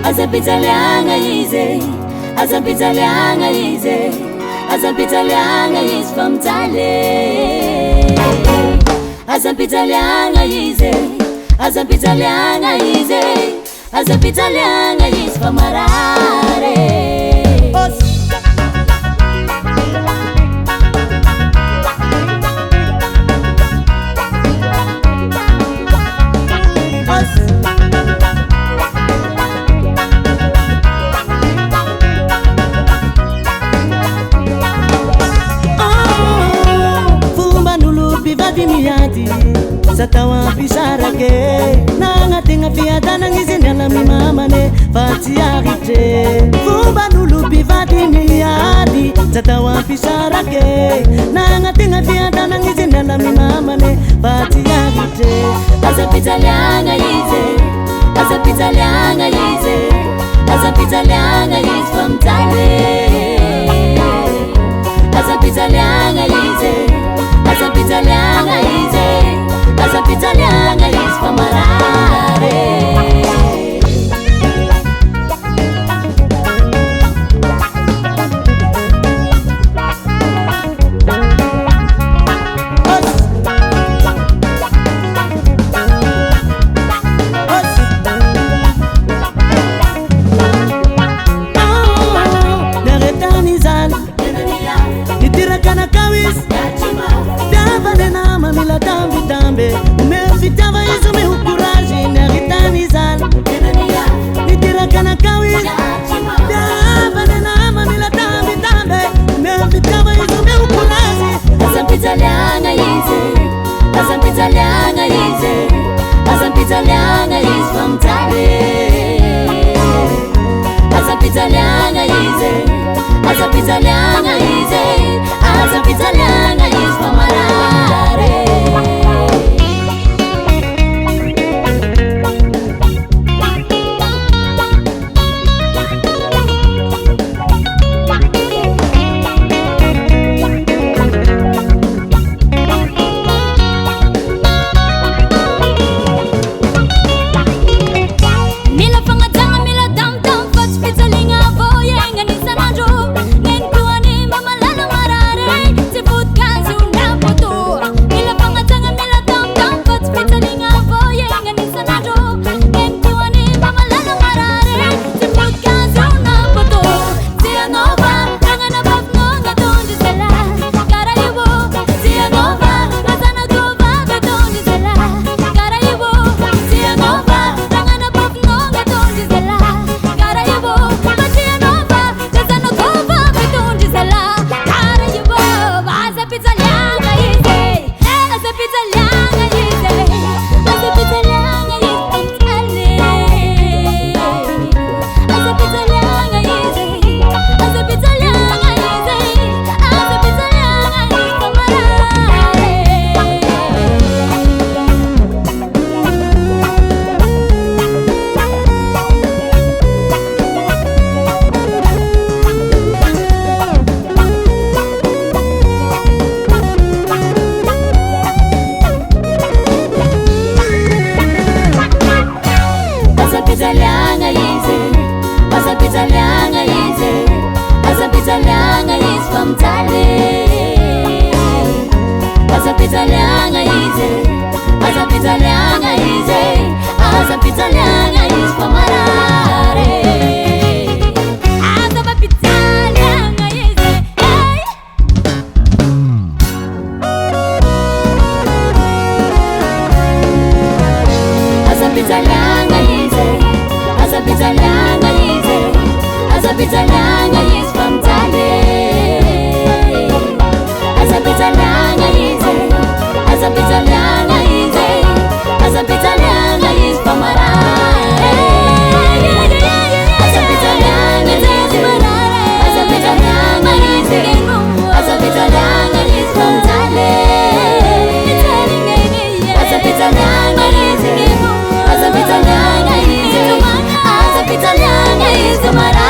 Azapitalianga ize, azapitalianga ize, azapitalianga is from Thailand. Azapitalianga ize, azapitalianga ize, azapitalianga is from Harare. Satawa pisarake nanga tinga fiata nangizina na mimamane fatiarite fumba nulupi fatimiadi satawa pisarake nanga tinga fiata nangizina na mimamane fatiarite azapitalianga ize azapitalianga ize azapitalianga is from Thailand azapitalianga ize azapitalianga ize azapitalianga is from Harare. Umefitava hizo mehukuraji na ritanizan nitira kana kawi dava na mamila tambi tambe umefitava hizo mehukuraji azapitalianga ize azapitalianga ize azapitalianga is from Thailand azapitalianga ize azapitalianga ize azapitalianga is from Harare. Azapitalianga is from Thailand azapitalianga ize azapitalianga ize azapitalianga is from Harare azapitalianga ize azapitalianga ize azapitalianga ize azapitalianga is from Thailand azapitalianga ize azapitalianga ize azapitalianga is from Harare azapitalianga ize azapitalianga ize azapitalianga izomara